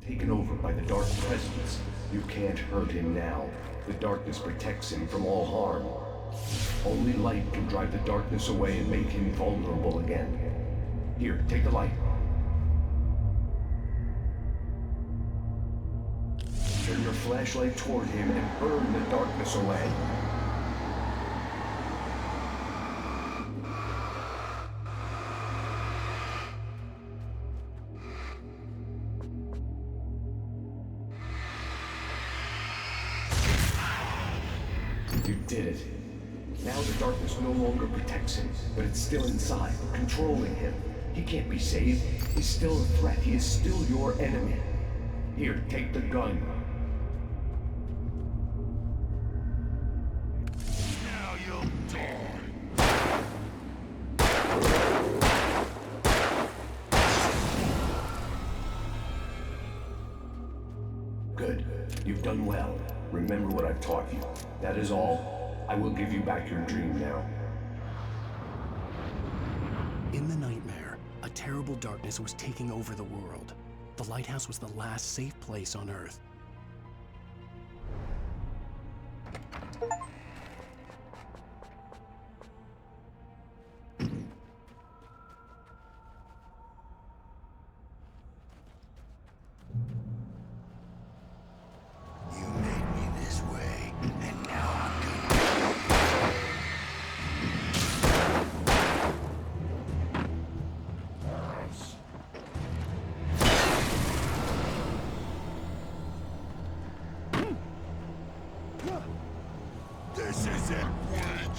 taken over by the dark presence. You can't hurt him now. The darkness protects him from all harm. Only light can drive the darkness away and make him vulnerable again. Here, take the light. Turn your flashlight toward him and burn the darkness away. You did it. Now the darkness no longer protects him, but it's still inside, controlling him. He can't be saved. He's still a threat. He is still your enemy. Here, take the gun. Now you'll die. Good. You've done well. Remember what I've taught you. That is all. I will give you back your dream now. In the nightmare, a terrible darkness was taking over the world. The lighthouse was the last safe place on Earth. You made me this way, and now I'm gonna. This is Ep.1.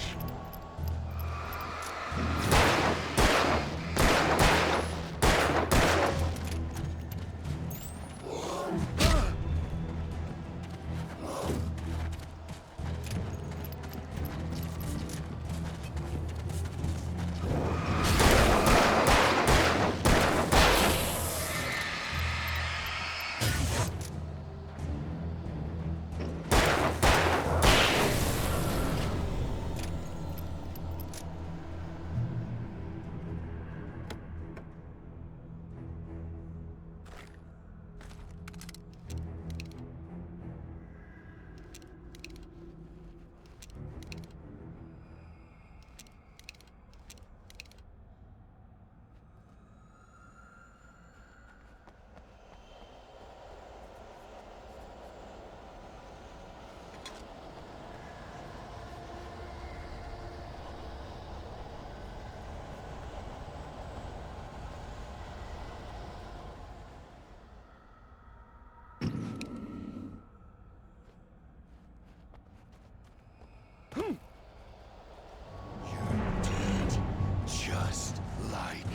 You did just like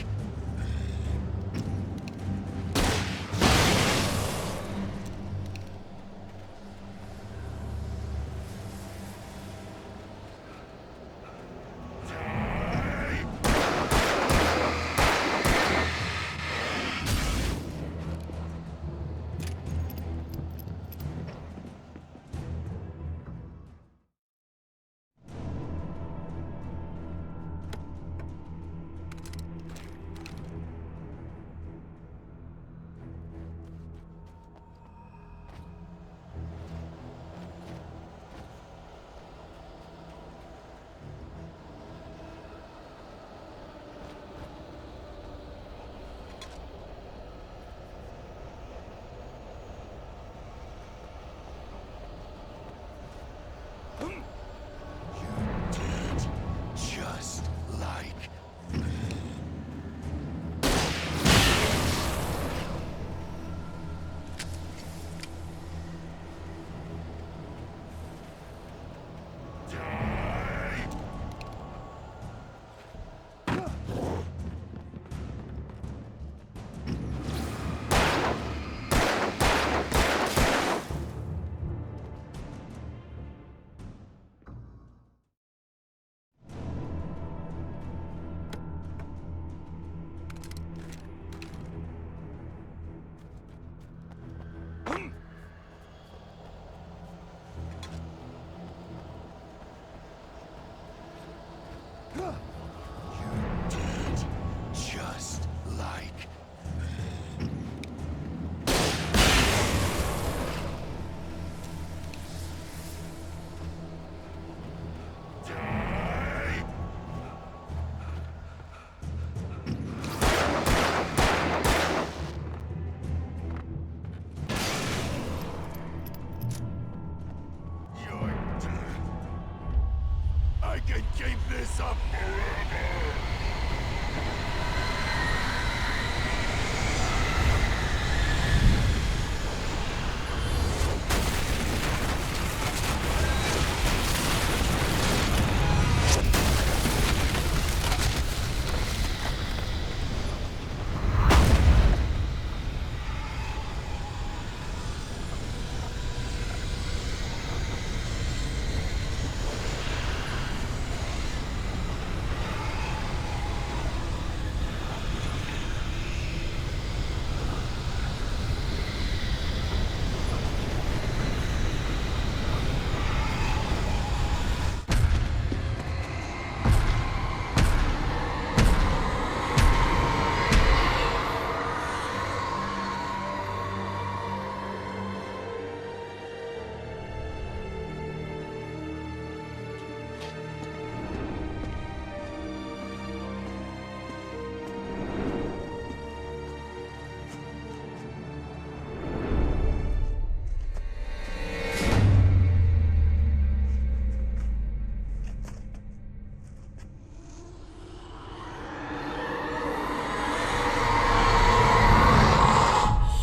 You did. Just like can keep this up forever!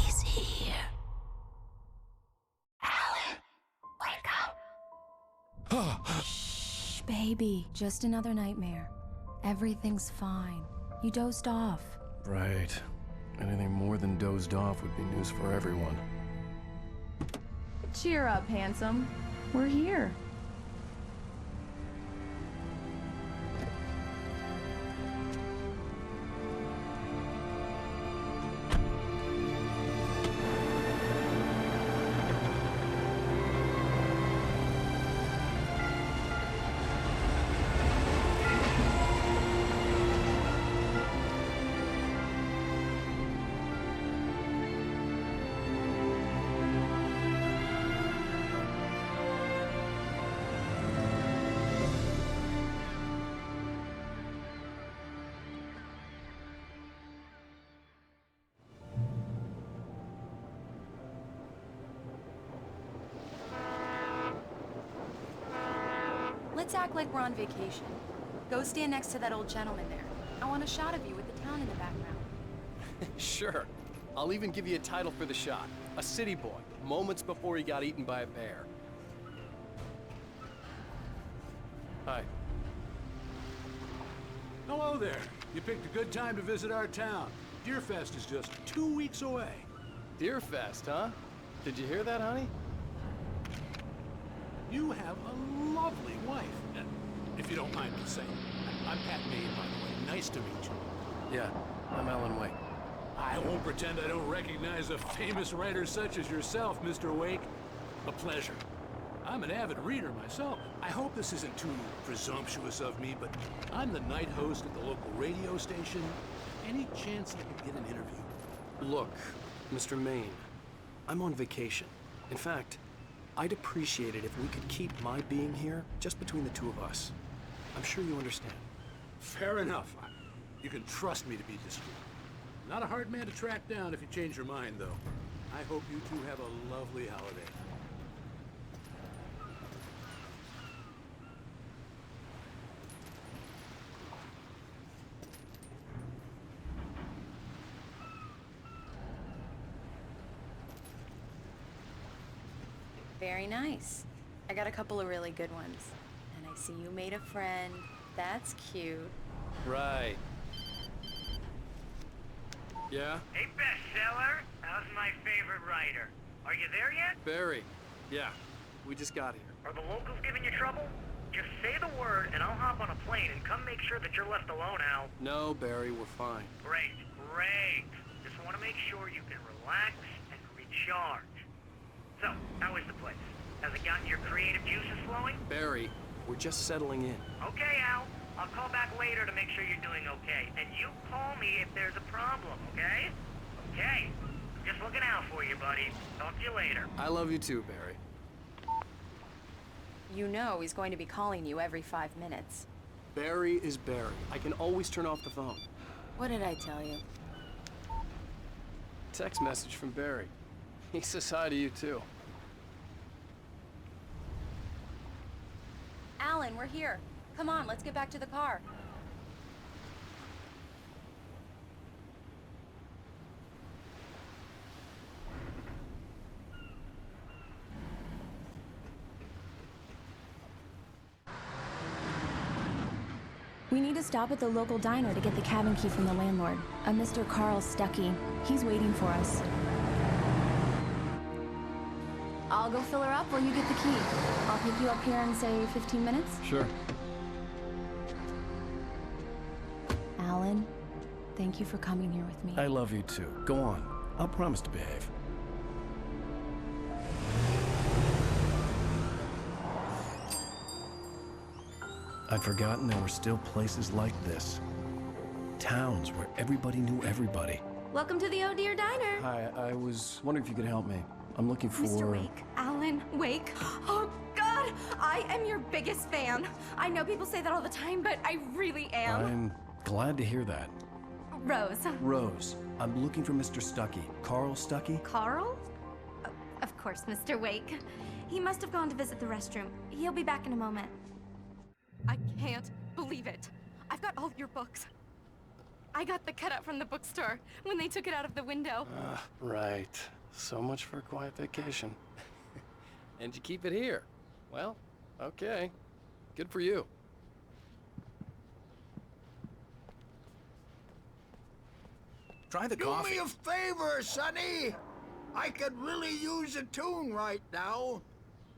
He's here. Alan, wake up. Shh, baby. Just another nightmare. Everything's fine. You dozed off. Right. Anything more than dozed off would be news for everyone. Cheer up, handsome. We're here. Let's act like we're on vacation. Go stand next to that old gentleman there. I want a shot of you with the town in the background. Sure. I'll even give you a title for the shot. A city boy, moments before he got eaten by a bear. Hi. Hello there. You picked a good time to visit our town. Deerfest is just 2 weeks away. Deerfest, huh? Did you hear that, honey? You have a lovely wife. If you don't mind me saying. I'm Pat Maine, by the way. Nice to meet you. Yeah, I'm Alan Wake. I won't pretend I don't recognize a famous writer such as yourself, Mr. Wake. A pleasure. I'm an avid reader myself. I hope this isn't too presumptuous of me, but I'm the night host at the local radio station. Any chance I could get an interview? Look, Mr. Maine, I'm on vacation. In fact, I'd appreciate it if we could keep my being here just between the two of us. I'm sure you understand. Fair enough. You can trust me to be discreet. Not a hard man to track down if you change your mind, though. I hope you two have a lovely holiday. Very nice. I got a couple of really good ones. And I see you made a friend. That's cute. Right. Yeah? Hey, bestseller. How's my favorite writer? Are you there yet? Barry. Yeah, we just got here. Are the locals giving you trouble? Just say the word and I'll hop on a plane and come make sure that you're left alone, Al. No, Barry, we're fine. Great, great. Just want to make sure you can relax and recharge. So, how is the place? Has it gotten your creative juices flowing? Barry, we're just settling in. Okay, Al. I'll call back later to make sure you're doing okay. And you call me if there's a problem, okay? Okay. Just looking out for you, buddy. Talk to you later. I love you too, Barry. You know he's going to be calling you every 5 minutes. Barry is Barry. I can always turn off the phone. What did I tell you? Text message from Barry. He says hi to you too. Alan, we're here. Come on, let's get back to the car. We need to stop at the local diner to get the cabin key from the landlord, a Mr. Carl Stuckey. He's waiting for us. I'll go fill her up while you get the key. I'll pick you up here in, say, 15 minutes? Sure. Alan, thank you for coming here with me. I love you too. Go on. I'll promise to behave. I'd forgotten there were still places like this. Towns where everybody knew everybody. Welcome to the Oh Dear Diner. Hi, I was wondering if you could help me. I'm looking for... Mr. Wake. Alan Wake. Oh, God! I am your biggest fan. I know people say that all the time, but I really am. I'm glad to hear that. Rose. Rose, I'm looking for Mr. Stuckey. Carl Stuckey? Carl? Oh, of course, Mr. Wake. He must have gone to visit the restroom. He'll be back in a moment. I can't believe it. I've got all your books. I got the cutout from the bookstore when they took it out of the window. Right. So much for a quiet vacation. And you keep it here. Well, okay. Good for you. Try the coffee. Do me a favor, Sonny. I could really use a tune right now.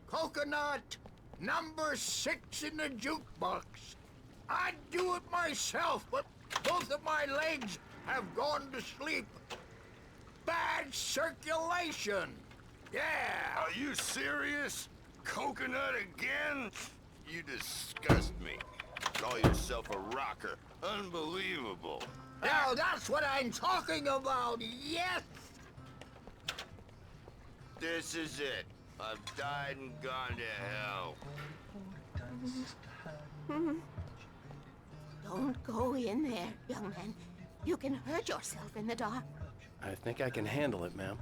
Coconut, number 6 in the jukebox. I'd do it myself, but both of my legs have gone to sleep. Bad circulation. Yeah. Are you serious? Coconut again? You disgust me. Call yourself a rocker. Unbelievable. Now that's what I'm talking about, yes! This is it. I've died and gone to hell. Don't go in there, young man. You can hurt yourself in the dark. I think I can handle it, ma'am.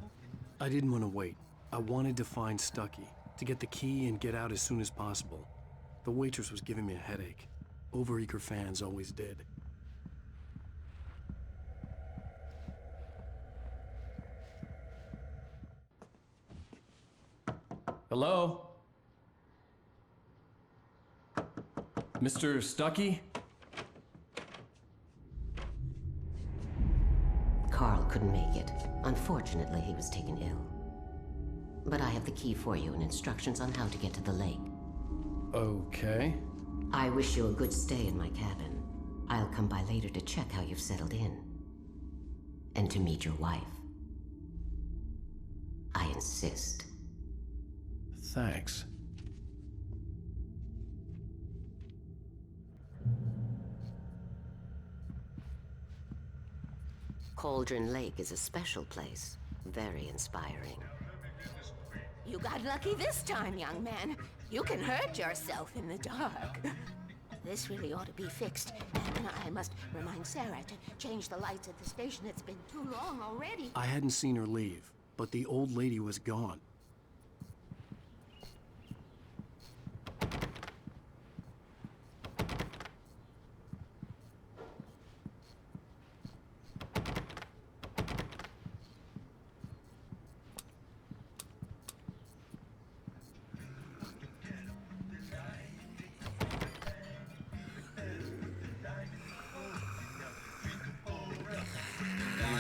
I didn't want to wait. I wanted to find Stuckey, to get the key and get out as soon as possible. The waitress was giving me a headache. Overeager fans always did. Hello? Mr. Stuckey? Carl couldn't make it. Unfortunately, he was taken ill. But I have the key for you and instructions on how to get to the lake. Okay. I wish you a good stay in my cabin. I'll come by later to check how you've settled in. And to meet your wife. I insist. Thanks. Cauldron Lake is a special place. Very inspiring. You got lucky this time, young man. You can hurt yourself in the dark. This really ought to be fixed. And I must remind Sarah to change the lights at the station. It's been too long already. I hadn't seen her leave, but the old lady was gone.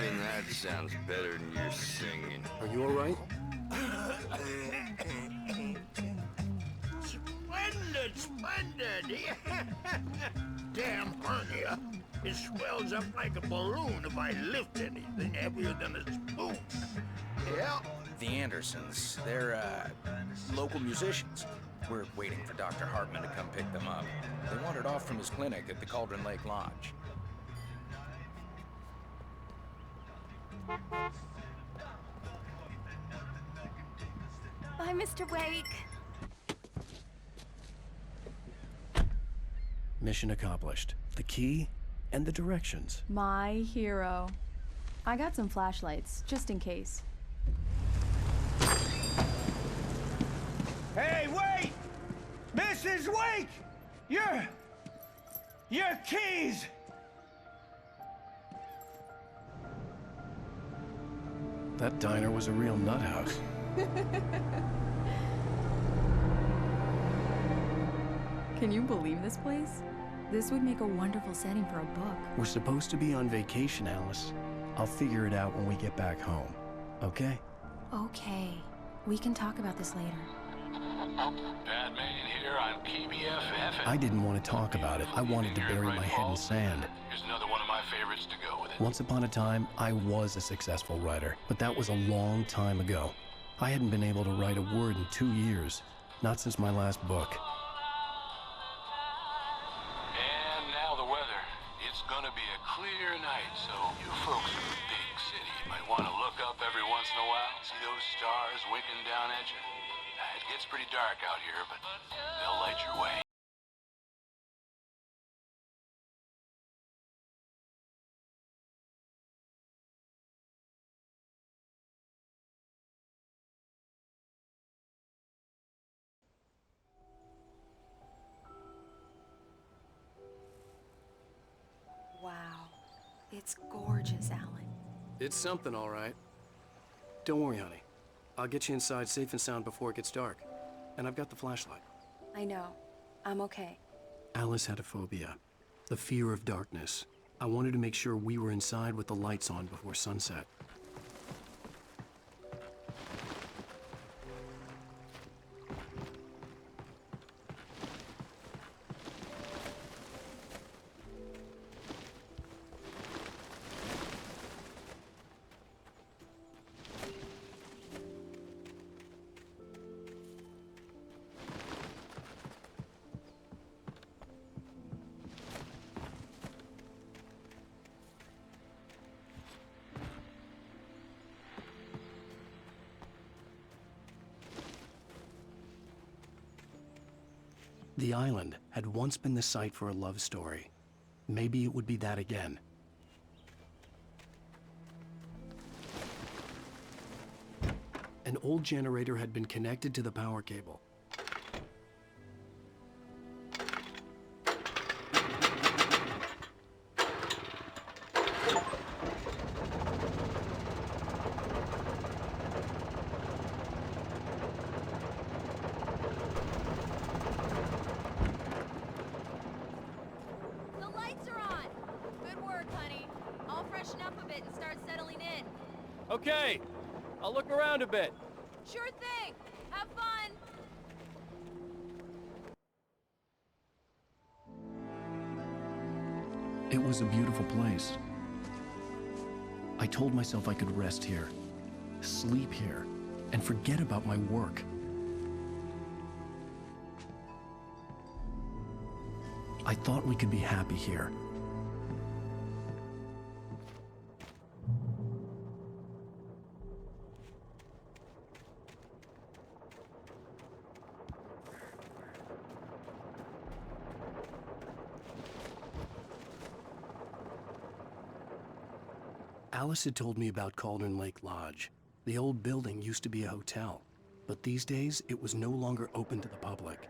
Even that sounds better than your singing. Are you all right? Splendid, splendid! Damn hernia. It swells up like a balloon if I lift anything heavier than a spoon. Yeah. The Andersons, they're, local musicians. We're waiting for Dr. Hartman to come pick them up. They wandered off from his clinic at the Cauldron Lake Lodge. Bye, Mr. Wake. Mission accomplished. The key and the directions. My hero. I got some flashlights, just in case. Hey, wait! Mrs. Wake! Your keys! That diner was a real nut house. Can you believe this place? This would make a wonderful setting for a book. We're supposed to be on vacation, Alice. I'll figure it out when we get back home, okay? Okay. We can talk about this later. Batman here on KBFF. I didn't want to talk about it. I wanted to bury my head in sand. Here's another one of my favorites to go with it. Once upon a time, I was a successful writer, but that was a long time ago. I hadn't been able to write a word in 2 years, not since my last book. And now the weather. It's gonna be a clear night, so you folks in the big city might want to look up every once in a while, see those stars winking down at you. It gets pretty dark out here, but they'll light your way. Wow. It's gorgeous, Alan. It's something, all right. Don't worry, honey. I'll get you inside safe and sound before it gets dark. And I've got the flashlight. I know. I'm okay. Alice had a phobia. The fear of darkness. I wanted to make sure we were inside with the lights on before sunset. The island had once been the site for a love story. Maybe it would be that again. An old generator had been connected to the power cable. Okay, I'll look around a bit. Sure thing. Have fun. It was a beautiful place. I told myself I could rest here, sleep here, and forget about my work. I thought we could be happy here. Alice had told me about Cauldron Lake Lodge. The old building used to be a hotel, but these days it was no longer open to the public.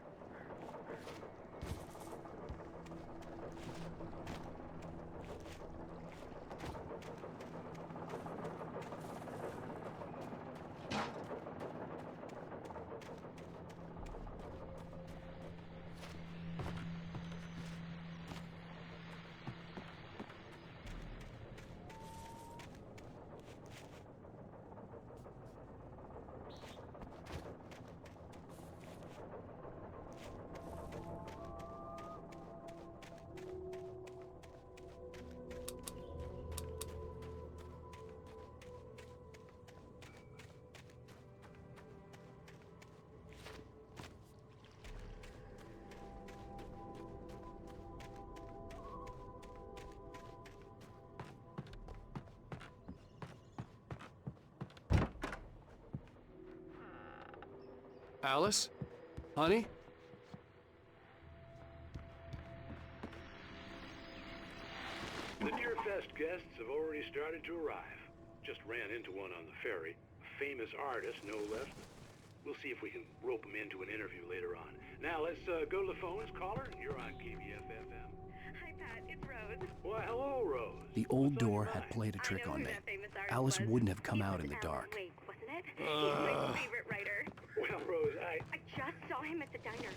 Alice? Honey? The Deerfest guests have already started to arrive. Just ran into one on the ferry. A famous artist, no less. We'll see if we can rope him into an interview later on. Now, let's go to the phones. Caller, you're on KBFFM. Hi, Why, hello, Rose. The old door had played a trick on me. Alice wouldn't have come out in the dark. He's my favorite writer. Well, Rose, I just saw him at the diner.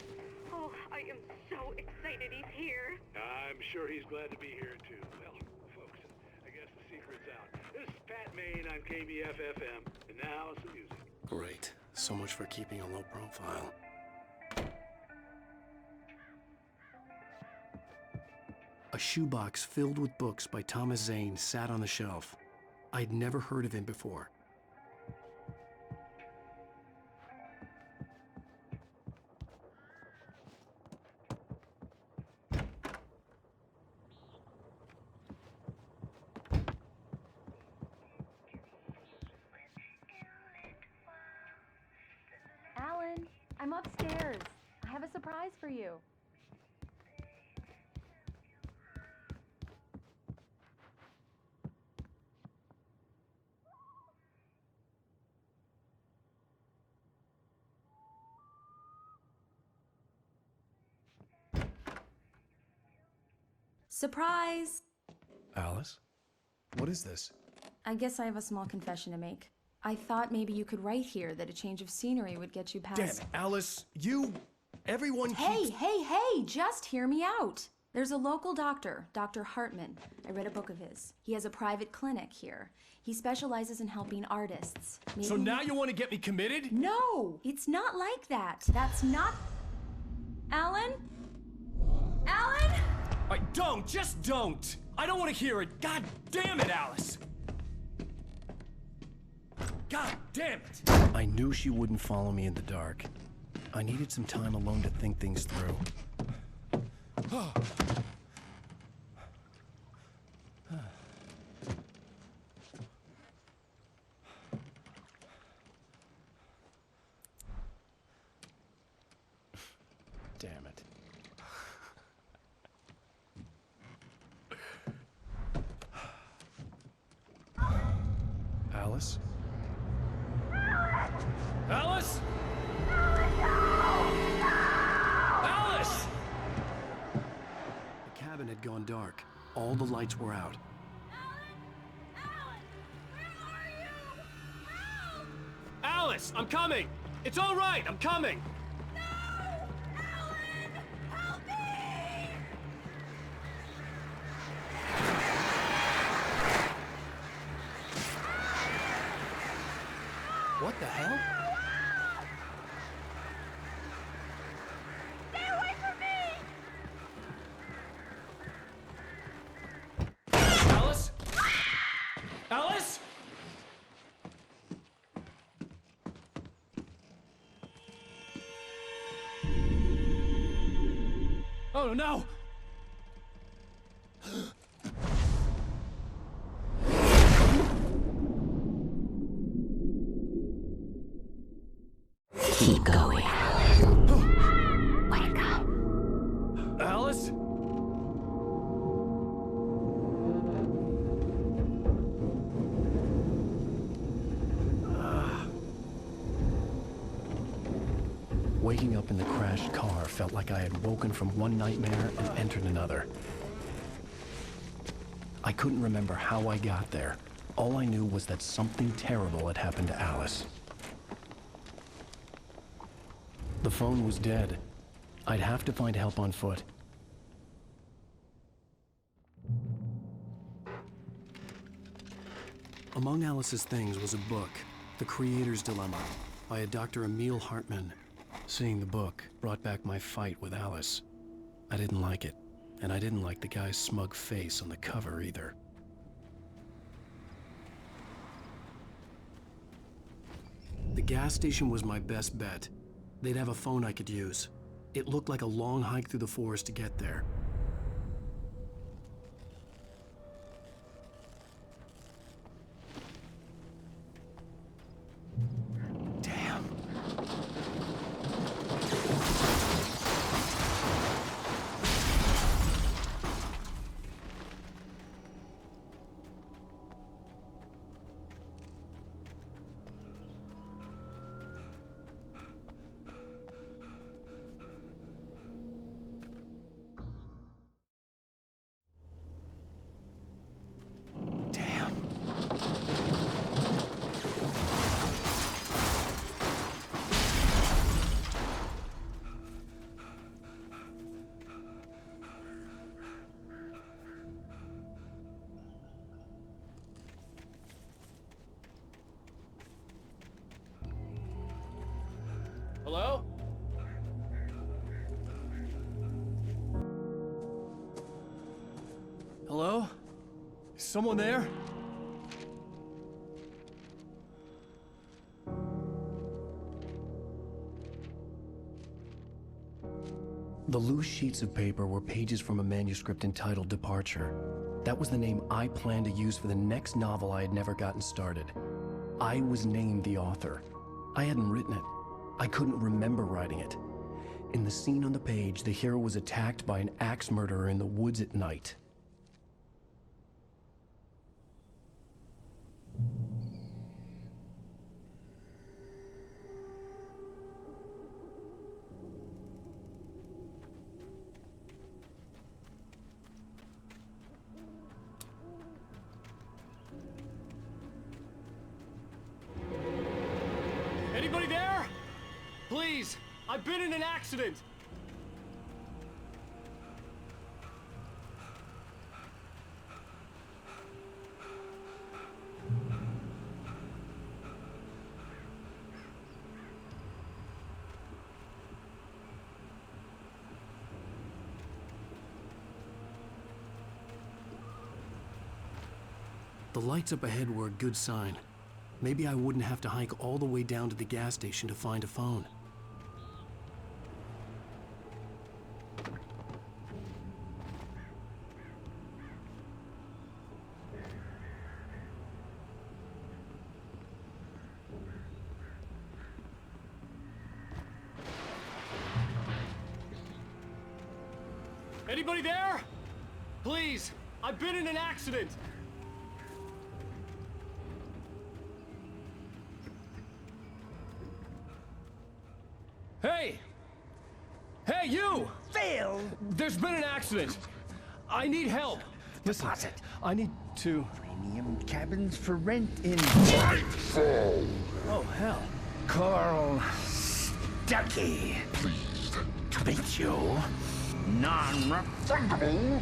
Oh, I am so excited he's here. I'm sure he's glad to be here, too. Well, folks, I guess the secret's out. This is Pat Maine on KBF-FM, and now some music. Great. So much for keeping a low profile. A shoebox filled with books by Thomas Zane sat on the shelf. I'd never heard of him before. Alan, I'm upstairs. I have a surprise for you. Surprise! Alice? What is this? I guess I have a small confession to make. I thought maybe you could write here that a change of scenery would get you past... Damn it, Alice! Everyone keeps... Hey, just hear me out. There's a local doctor, Dr. Hartman. I read a book of his. He has a private clinic here. He specializes in helping artists. So now you want to get me committed? No, it's not like that. That's not... Alan? Alan? Just don't! I don't want to hear it. God damn it, Alice! God damn it! I knew she wouldn't follow me in the dark. I needed some time alone to think things through. Damn it. Alice? Alice? Alice! The cabin had gone dark. All the lights were out. Alice, I'm coming! It's all right, I'm coming! What the hell? Stay away from me! Alice? Alice? Oh no! Keep going. Wake up. Alice? Waking up in the crashed car felt like I had woken from one nightmare and entered another. I couldn't remember how I got there. All I knew was that something terrible had happened to Alice. The phone was dead. I'd have to find help on foot. Among Alice's things was a book, The Creator's Dilemma, by a Dr. Emil Hartman. Seeing the book brought back my fight with Alice. I didn't like it, and I didn't like the guy's smug face on the cover either. The gas station was my best bet. They'd have a phone I could use. It looked like a long hike through the forest to get there. Damn. Hello? Is someone there? The loose sheets of paper were pages from a manuscript entitled Departure. That was the name I planned to use for the next novel I had never gotten started. I was named the author. I hadn't written it. I couldn't remember writing it. In the scene on the page, the hero was attacked by an axe murderer in the woods at night. Anybody there? Please, I've been in an accident. The lights up ahead were a good sign. Maybe I wouldn't have to hike all the way down to the gas station to find a phone. Anybody there? Please, I've been in an accident. Hey! Hey, you! Phil! There's been an accident. I need help. Listen, I need to... Premium cabins for rent in... Oh, hell. Carl Stuckey. Pleased to meet you. Non-refundable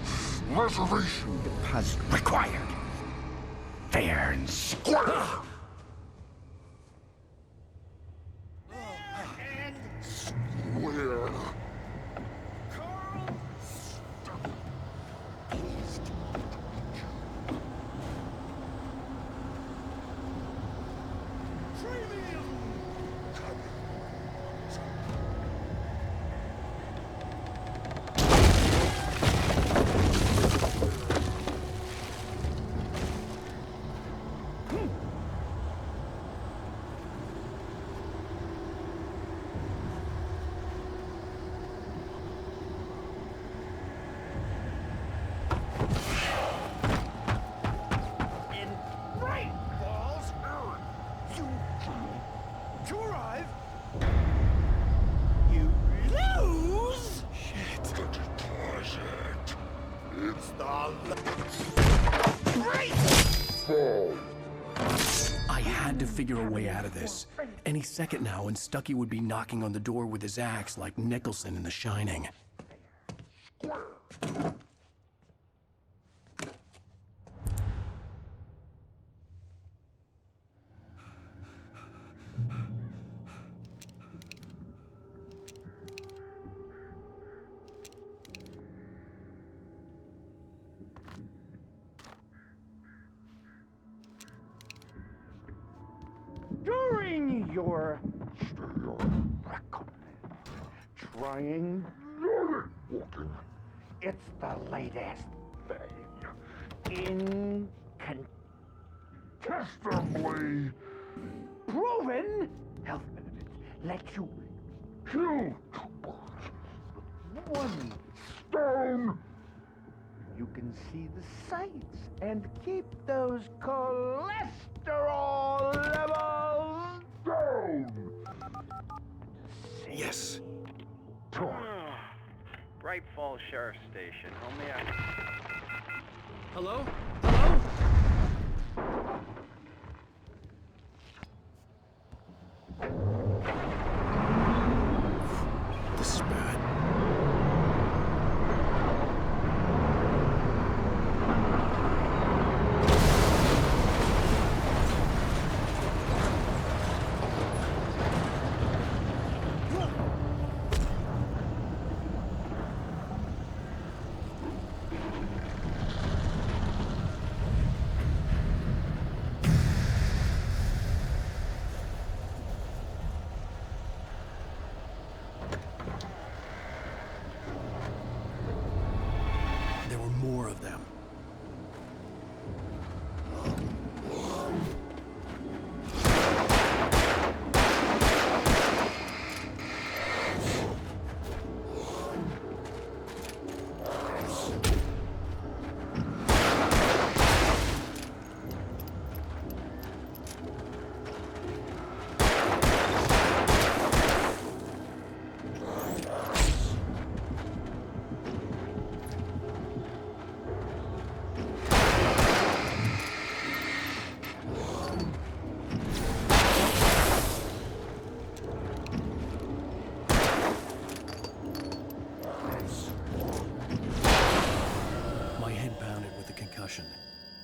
reservation deposit required. Fair and square. And square. Carl Stuckey. Pleased to meet you. Premium cabins. In Bright Falls, you arrive. You lose. Shit. The deposit. It's the Great Fall. I had to figure a way out of this. Any second now, and Stuckey would be knocking on the door with his axe like Nicholson in The Shining. During your trying walking, it's the latest thing. Incontestably proven health benefits let you kill two birds with one stone. You can see the sights and keep those cholesterol levels down. Yes. Bright Falls Sheriff Station. Only Hello? Hello? This is bad. More of them.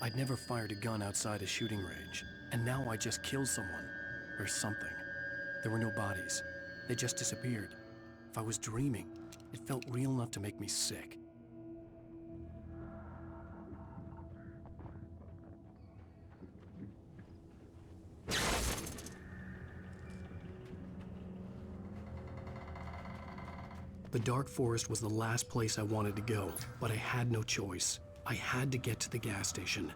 I'd never fired a gun outside a shooting range, and now I just killed someone. Or something. There were no bodies. They just disappeared. If I was dreaming, it felt real enough to make me sick. The dark forest was the last place I wanted to go, but I had no choice. I had to get to the gas station.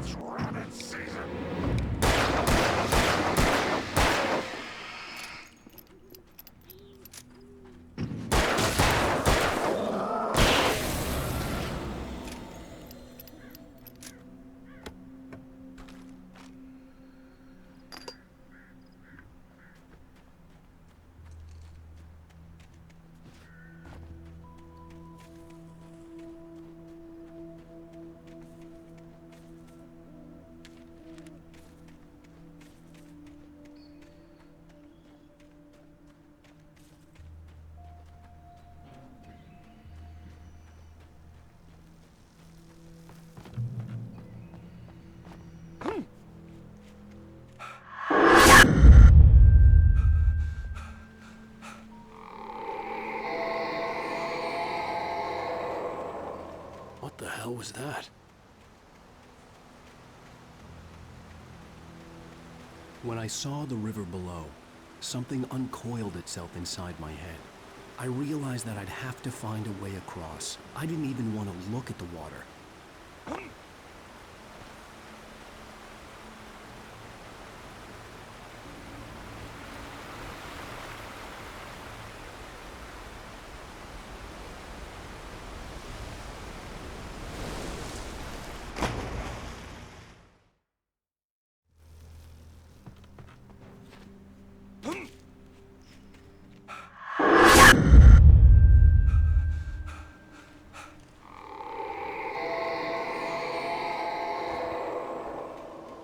It's rabbit season! What the hell was that? When I saw the river below, something uncoiled itself inside my head. I realized that I'd have to find a way across. I didn't even want to look at the water.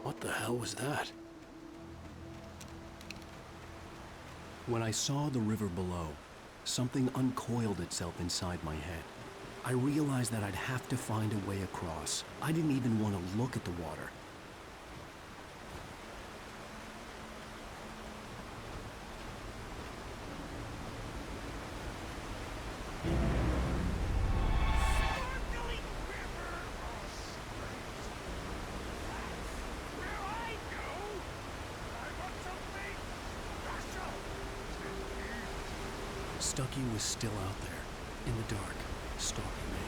What the hell was that? When I saw the river below, something uncoiled itself inside my head. I realized that I'd have to find a way across. I didn't even want to look at the water. Stucky was still out there, in the dark, stalking me.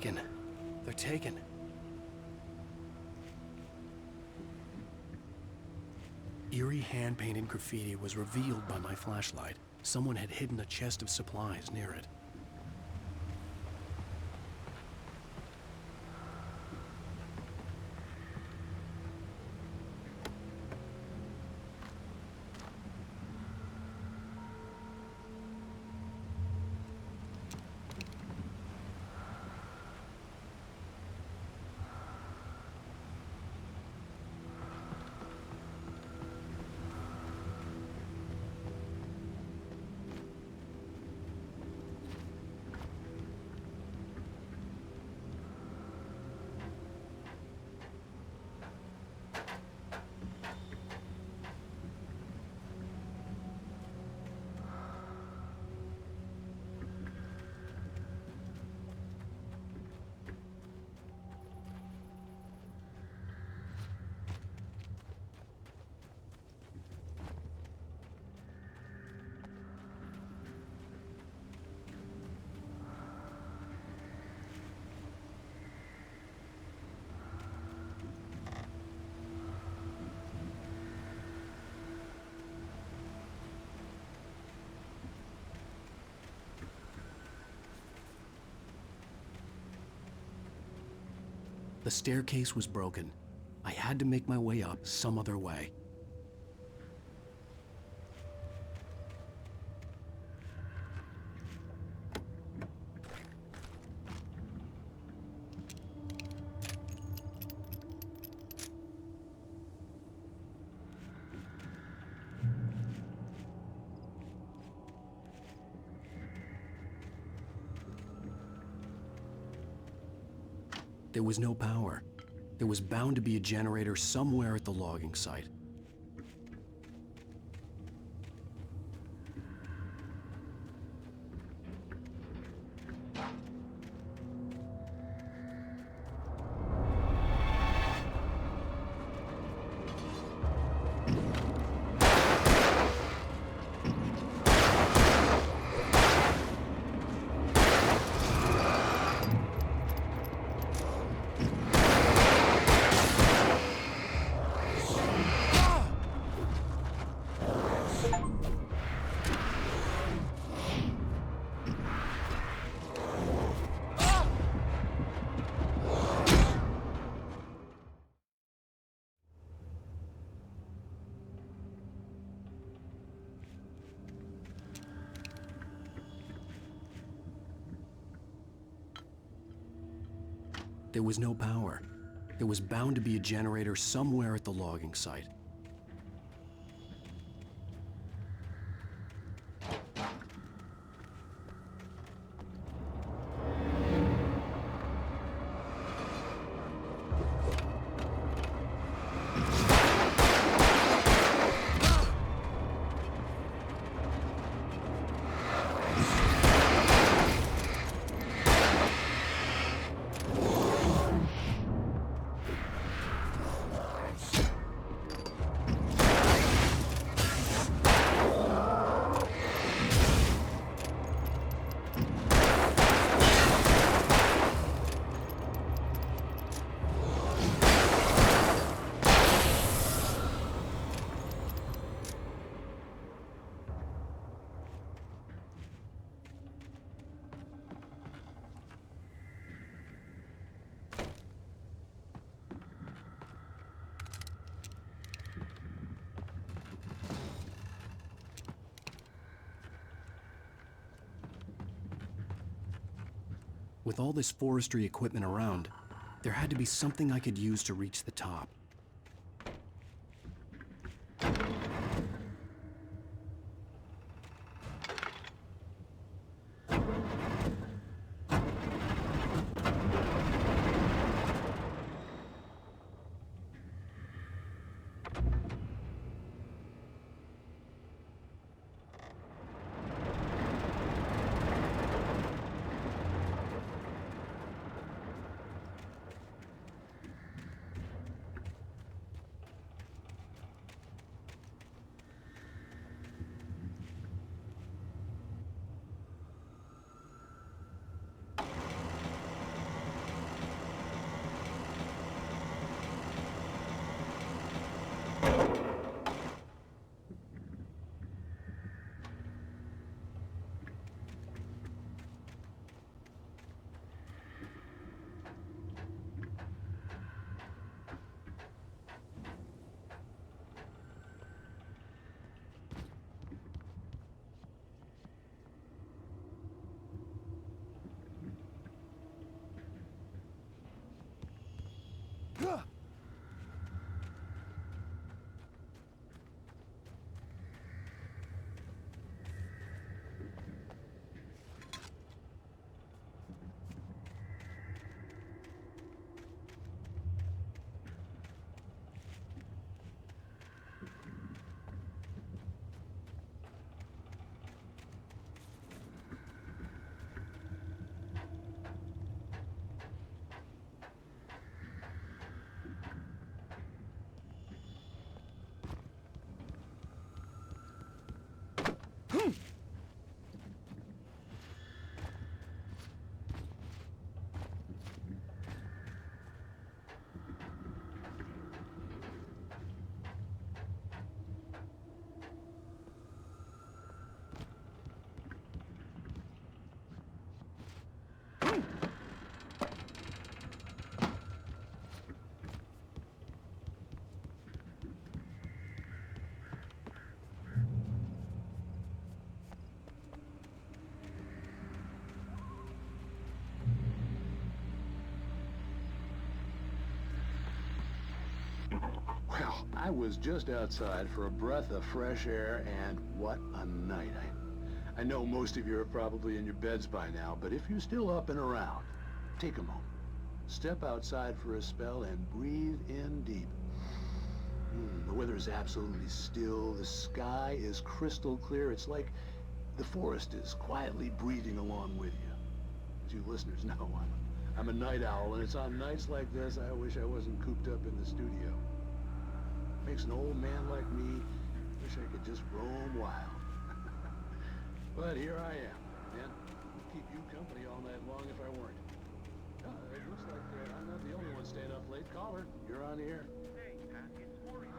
taken. They're taken. Eerie hand-painted graffiti was revealed by my flashlight. Someone had hidden a chest of supplies near it. The staircase was broken. I had to make my way up some other way. There was no power. There was bound to be a generator somewhere at the logging site. There was no power. There was bound to be a generator somewhere at the logging site. With all this forestry equipment around, there had to be something I could use to reach the top. I was just outside for a breath of fresh air, and what a night. I know most of you are probably in your beds by now, but if you're still up and around, take a moment. Step outside for a spell and breathe in deep. The weather is absolutely still. The sky is crystal clear. It's like the forest is quietly breathing along with you. As you listeners know, I'm a night owl, and it's on nights like this I wish I wasn't cooped up in the studio. Makes an old man like me wish I could just roam wild. But here I am, and I'd keep you company all night long if I weren't. It looks like I'm not the only one staying up late. Caller, you're on the air. Hey, Pat, it's Maurice.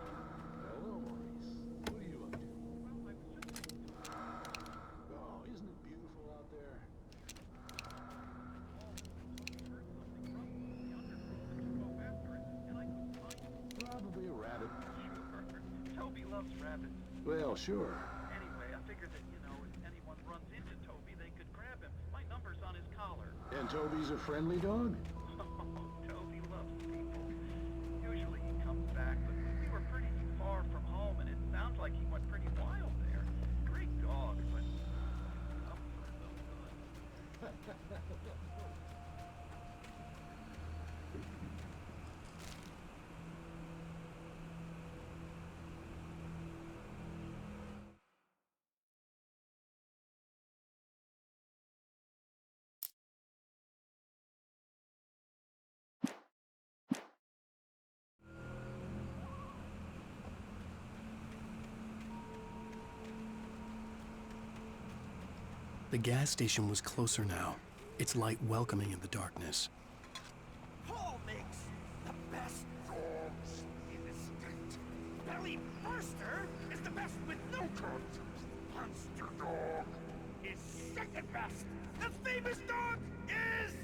Hello, Maurice. What are you up to? Well, I was just... Oh, isn't it beautiful out there? Probably a rabbit. Sure. Toby loves rabbits. Well, sure. Anyway, I figured that, if anyone runs into Toby, they could grab him. My number's on his collar. And Toby's a friendly dog? Toby loves people. Usually he comes back, but we were pretty far from home, and it sounds like he went pretty wild there. Great dog, but... The gas station was closer now, its light welcoming in the darkness. Paul makes the best dogs in the state. Belly Burster is the best with no coat. Monster Dog is second best. The famous dog is...